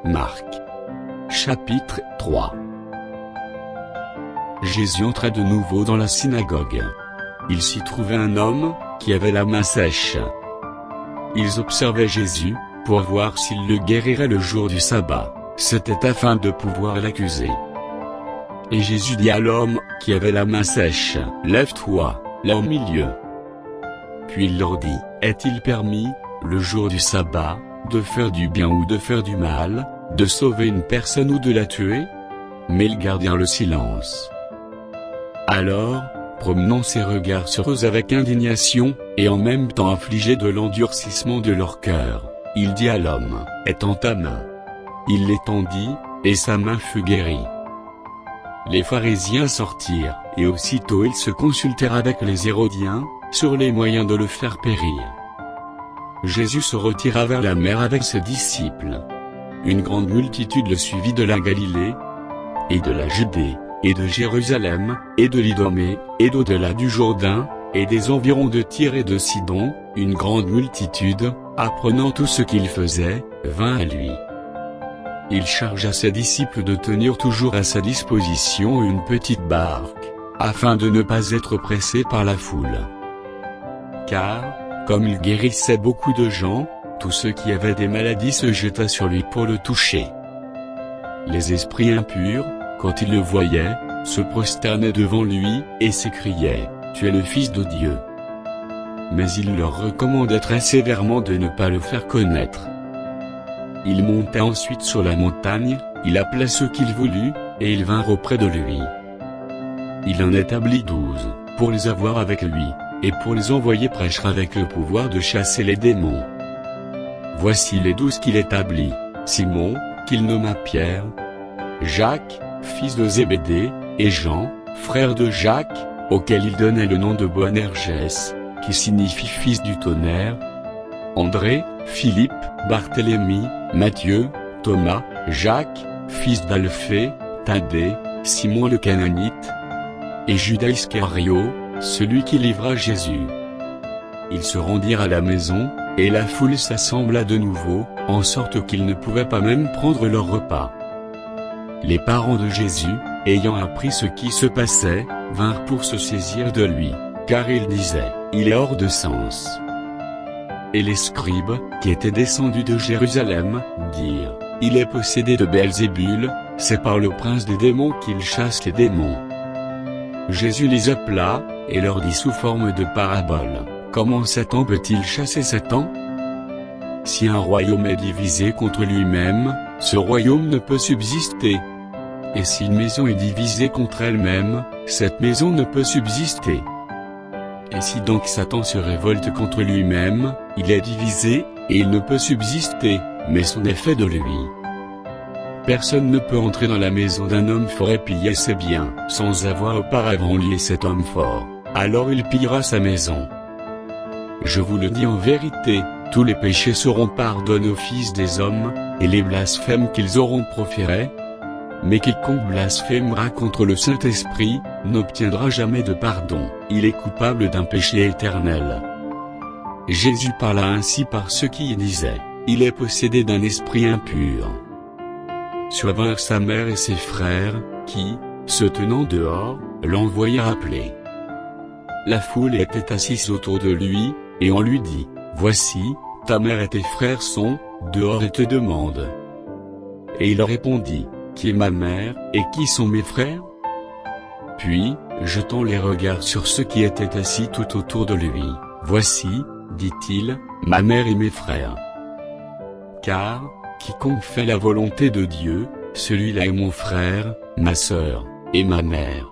Marc. Chapitre 3. Jésus entra de nouveau dans la synagogue. Il s'y trouvait un homme, qui avait la main sèche. Ils observaient Jésus, pour voir s'il le guérirait le jour du sabbat. C'était afin de pouvoir l'accuser. Et Jésus dit à l'homme, qui avait la main sèche, « Lève-toi, là au milieu. » Puis il leur dit, « Est-il permis, le jour du sabbat, de faire du bien ou de faire du mal, de sauver une personne ou de la tuer ?» Mais ils gardèrent le silence. Alors, promenant ses regards sur eux avec indignation, et en même temps affligé de l'endurcissement de leur cœur, il dit à l'homme, « Étends ta main. » Il l'étendit, et sa main fut guérie. Les pharisiens sortirent, et aussitôt ils se consultèrent avec les Hérodiens, sur les moyens de le faire périr. Jésus se retira vers la mer avec ses disciples. Une grande multitude le suivit de la Galilée, et de la Judée, et de Jérusalem, et de l'Idomée, et d'au-delà du Jourdain, et des environs de Tyr et de Sidon. Une grande multitude, apprenant tout ce qu'il faisait, vint à lui. Il chargea ses disciples de tenir toujours à sa disposition une petite barque, afin de ne pas être pressés par la foule. Car, comme il guérissait beaucoup de gens, tous ceux qui avaient des maladies se jetaient sur lui pour le toucher. Les esprits impurs, quand ils le voyaient, se prosternaient devant lui, et s'écriaient, « Tu es le Fils de Dieu. » Mais il leur recommandait très sévèrement de ne pas le faire connaître. Il monta ensuite sur la montagne, il appela ceux qu'il voulut, et ils vinrent auprès de lui. Il en établit 12, pour les avoir avec lui, et pour les envoyer prêcher avec le pouvoir de chasser les démons. Voici les 12 qu'il établit: Simon, qu'il nomma Pierre, Jacques, fils de Zébédée, et Jean, frère de Jacques, auquel il donnait le nom de Boanerges, qui signifie fils du tonnerre, André, Philippe, Barthélemy, Matthieu, Thomas, Jacques, fils d'Alphée, Thaddée, Simon le Cananite, et Judas Iscario, celui qui livra Jésus. Ils se rendirent à la maison, et la foule s'assembla de nouveau, en sorte qu'ils ne pouvaient pas même prendre leur repas. Les parents de Jésus, ayant appris ce qui se passait, vinrent pour se saisir de lui, car ils disaient, « Il est hors de sens. » Et les scribes, qui étaient descendus de Jérusalem, dirent, « Il est possédé de Belzébul, c'est par le prince des démons qu'il chasse les démons. » Jésus les appela, et leur dit sous forme de parabole, « Comment Satan peut-il chasser Satan? Si un royaume est divisé contre lui-même, ce royaume ne peut subsister. Et si une maison est divisée contre elle-même, cette maison ne peut subsister. Et si donc Satan se révolte contre lui-même, il est divisé, et il ne peut subsister, mais son est fait de lui. Personne ne peut entrer dans la maison d'un homme fort et piller ses biens, sans avoir auparavant lié cet homme fort. Alors il pillera sa maison. Je vous le dis en vérité, tous les péchés seront pardonnés aux fils des hommes, et les blasphèmes qu'ils auront proférés. Mais quiconque blasphémera contre le Saint-Esprit, n'obtiendra jamais de pardon, il est coupable d'un péché éternel. » Jésus parla ainsi par ceux qui disaient, « Il est possédé d'un esprit impur. » Survinrent sa mère et ses frères, qui, se tenant dehors, l'envoyèrent appeler. La foule était assise autour de lui, et on lui dit, « Voici, ta mère et tes frères sont, dehors et te demandent. » Et il répondit, « Qui est ma mère, et qui sont mes frères ?» Puis, jetant les regards sur ceux qui étaient assis tout autour de lui, « Voici, dit-il, ma mère et mes frères. Car, quiconque fait la volonté de Dieu, celui-là est mon frère, ma sœur, et ma mère. »